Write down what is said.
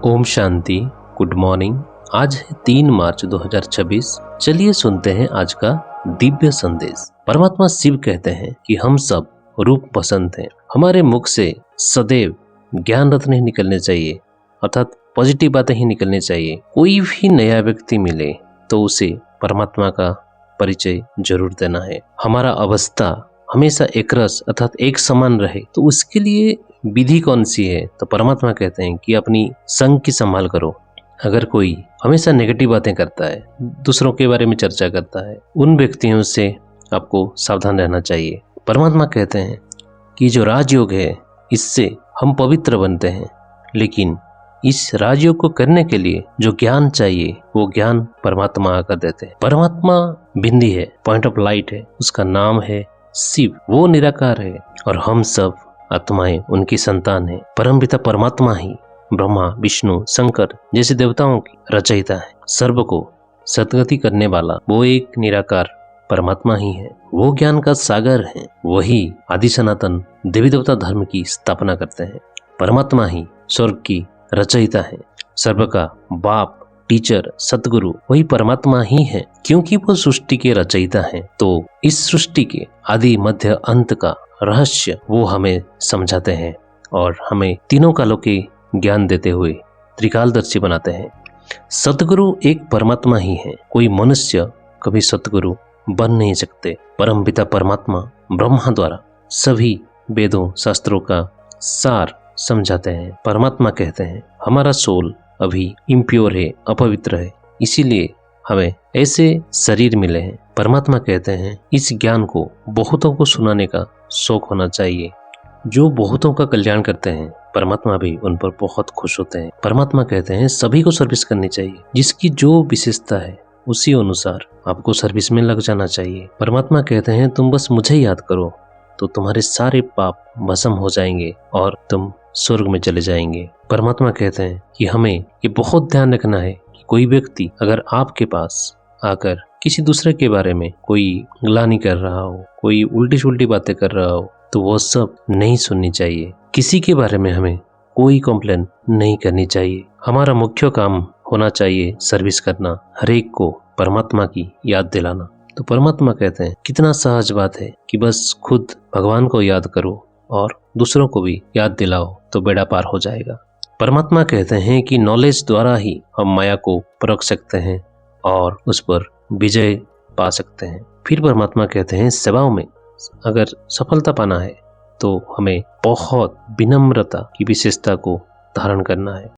Om Shanti. Good morning. आज है 3 मार्च 2026। चलिए सुनते हैं आज का दिव्य संदेश। परमात्मा शिव कहते हैं कि हम सब रूप पसंद हैं। हमारे मुख से सदैव ज्ञान रत्न ही निकलने चाहिए, अर्थात पॉजिटिव बातें ही निकलनी चाहिए। कोई भी नया व्यक्ति मिले तो उसे परमात्मा का परिचय जरूर देना है। हमारा अवस्था हमेशा एक रस अर्थात एक समान रहे तो उसके लिए विधि कौन सी है? तो परमात्मा कहते हैं कि अपनी संग की संभाल करो। अगर कोई हमेशा नेगेटिव बातें करता है, दूसरों के बारे में चर्चा करता है, उन व्यक्तियों से आपको सावधान रहना चाहिए। परमात्मा कहते हैं कि जो राजयोग है इससे हम पवित्र बनते हैं, लेकिन इस राजयोग को करने के लिए जो ज्ञान चाहिए वो ज्ञान परमात्मा आकर देते हैं। परमात्मा बिंदी है, पॉइंट ऑफ लाइट है, उसका नाम है शिव। वो निराकार है और हम सब आत्माएं उनकी संतान है। परमपिता परमात्मा ही ब्रह्मा विष्णु शंकर जैसे देवताओं की रचयिता है। सर्व को सद्गति करने वाला वो एक निराकार परमात्मा ही है। वो ज्ञान का सागर है। वही आदि सनातन देवी देवता धर्म की स्थापना करते हैं। परमात्मा ही स्वर्ग की रचयिता है। सर्व का बाप टीचर सतगुरु वही परमात्मा ही है। क्योंकि वो सृष्टि के रचयिता हैं, तो इस सृष्टि के आदि मध्य अंत का रहस्य वो हमें समझाते हैं और हमें तीनों कालों के ज्ञान देते हुए त्रिकालदर्शी बनाते हैं। सतगुरु एक परमात्मा ही है। कोई मनुष्य कभी सतगुरु बन नहीं सकते। परमपिता परमात्मा ब्रह्मा द्वारा सभी वेदों शास्त्रों का सार समझाते हैं। परमात्मा कहते हैं हमारा सोल अभी इम्प्योर है, अपवित्र है, इसीलिए हमें ऐसे शरीर मिले हैं। परमात्मा कहते हैं इस ज्ञान को बहुतों को सुनाने का शौक होना चाहिए। जो बहुतों का कल्याण करते हैं परमात्मा भी उन पर बहुत खुश होते हैं। परमात्मा कहते हैं सभी को सर्विस करनी चाहिए। जिसकी जो विशेषता है उसी अनुसार आपको सर्विस में लग जाना चाहिए। परमात्मा कहते हैं तुम बस मुझे याद करो तो तुम्हारे सारे पाप भस्म हो जाएंगे और तुम स्वर्ग में चले जाएंगे। परमात्मा कहते हैं कि हमें ये बहुत ध्यान रखना है कि कोई व्यक्ति अगर आपके पास आकर किसी दूसरे के बारे में कोई ग्लानि कर रहा हो, कोई उल्टी सुल्टी बातें कर रहा हो, तो वो सब नहीं सुननी चाहिए। किसी के बारे में हमें कोई कंप्लेन नहीं करनी चाहिए। हमारा मुख्य काम होना चाहिए सर्विस करना, हर एक को परमात्मा की याद दिलाना। तो परमात्मा कहते हैं कितना सहज बात है कि बस खुद भगवान को याद करो और दूसरों को भी याद दिलाओ तो बेड़ा पार हो जाएगा। परमात्मा कहते हैं कि नॉलेज द्वारा ही हम माया को परख सकते हैं और उस पर विजय पा सकते हैं। फिर परमात्मा कहते हैं सेवाओं में अगर सफलता पाना है तो हमें बहुत विनम्रता की विशेषता को धारण करना है।